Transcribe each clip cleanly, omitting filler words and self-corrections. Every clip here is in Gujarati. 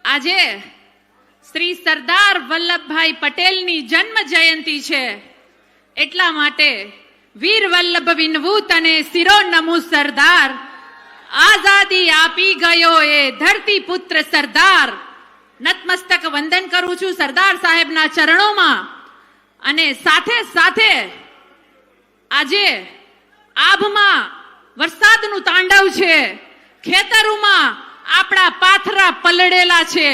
આજે શ્રી સરદાર વલ્લભભાઈ પટેલની જન્મ જયંતિ છે. એટલા માટે વીર વલ્લભ વિનવૂત અને શિરો નમુ સરદાર, આઝાદી આપી ગયો એ ધરતી પુત્ર સરદાર. નતમસ્તક વંદન કરું છું સરદાર સાહેબના ચરણોમાં. અને સાથે સાથે આજે આભમાં વરસાદનું તાંડવ છે, ખેતરોમાં આપણા પાથરા પલળેલા છે.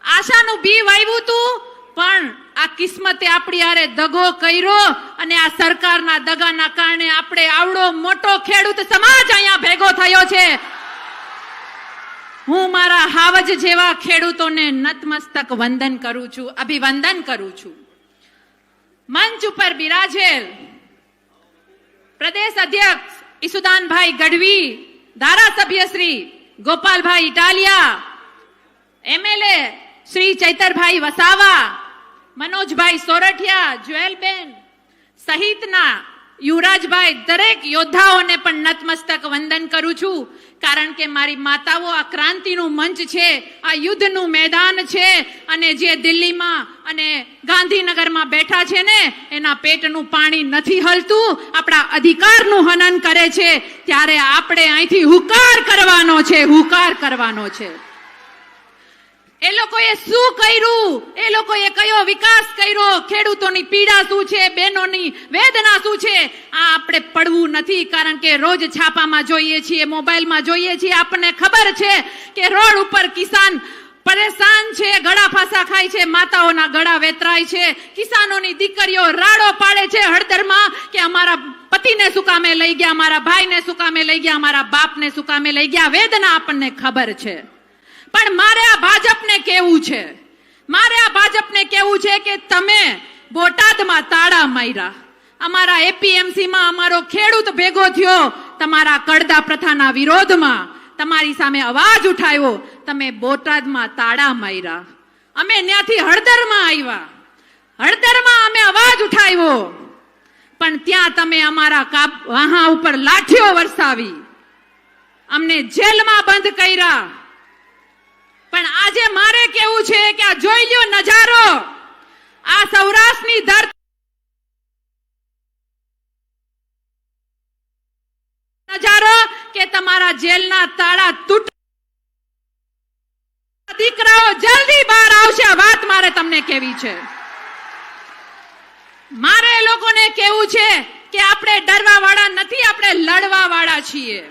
આશાનું બી વાવ્યું તું, પણ આ કિસ્મતે આપણી હારે દગો કર્યો અને આ સરકારના દગાના કારણે આપણે આવડો મોટો ખેડૂત સમાજ અહીંયા ભેગો થયો છે. હું મારા હાવજ જેવા ખેડૂતોને નતમસ્તક વંદન કરું છું, અભિવંદન કરું છું. મંચ ઉપર બિરાજેલ પ્રદેશ અધ્યક્ષ ઈસુદાનભાઈ ગઢવી, ધારાસભ્ય શ્રી ગોપાલભાઈ ઇટાલિયા, એમએલએ શ્રી ચૈતરભાઈ વસાવા, મનોજભાઈ સોરઠિયા, જ્વેલબેન સહિતના યુવરાજભાઈ, દરેક યોદ્ધાઓને પણ નતમસ્તક વંદન કરું છું. કારણ કે મારી માતાઓ આ ક્રાંતિનું મંચ છે, આ યુદ્ધનું મેદાન છે, અને જે દિલ્હીમાં અને ગાંધીનગરમાં બેઠા છે ને એના પેટનું પાણી નથી હલતું, આપણા અધિકારનું હનન કરે છે. ત્યારે આપણે અહીંથી હુકાર કરવાનો છે, હુકાર કરવાનો છે. એ લોકોએ શું કર્યું, એ લોકોએ કયો વિકાસ કર્યો, ખેડૂતોની પીડા શું છે, બહેનોની વેદના શું છે, આ આપણે પડવું નથી. કારણ કે રોજ છાપામાં જોઈએ છીએ, મોબાઈલમાં જોઈએ છીએ, આપણને ખબર છે કે રોડ ઉપર કિસાન પરેશાન છે, ગળા ફાંસા ખાય છે, માતાઓના ગળા વેતરાય છે, કિસાનોની દીકરીઓ રાડો પાડે છે હળદરમાં કે અમારા પતિને શું કામે લઈ ગયા, અમારા ભાઈને શું કામે લઈ ગયા, અમારા બાપને શું કામે લઈ ગયા. વેદના આપણને ખબર છે. પણ મારે આ ભાજપને કેવું છે, મારે આ ભાજપને કેવું છે કે તમે બોટાદમાં તાળા માર્યા, અમારા એપીએમસીમાં અમારો ખેડૂત ભેગો થયો, તમારા કડદા પ્રથાના વિરોધમાં તમારી સામે અવાજ ઉઠાવ્યો, તમે બોટાદમાં તાળા માર્યા. અમે ત્યાંથી હળદરમાં આવ્યા, હળદરમાં અમે અવાજ ઉઠાવ્યો, પણ ત્યાં તમે અમારા વાહા ઉપર લાઠીઓ વરસાવી, અમને જેલમાં બંધ કર્યા. પણ આજે મારે કેવું છે કે આ જોઈ લ્યો નજારો, આ સૌરાષ્ટ્રની ધરતી નજારો કે તમારા જેલના તાળા તૂટ, દીકરાઓ જલ્દી બહાર આવશે. વાત મારે તમને કેવી છે, મારે એ લોકોને કેવું છે કે આપણે ડરવા વાળા નથી, આપણે લડવા વાળા છીએ.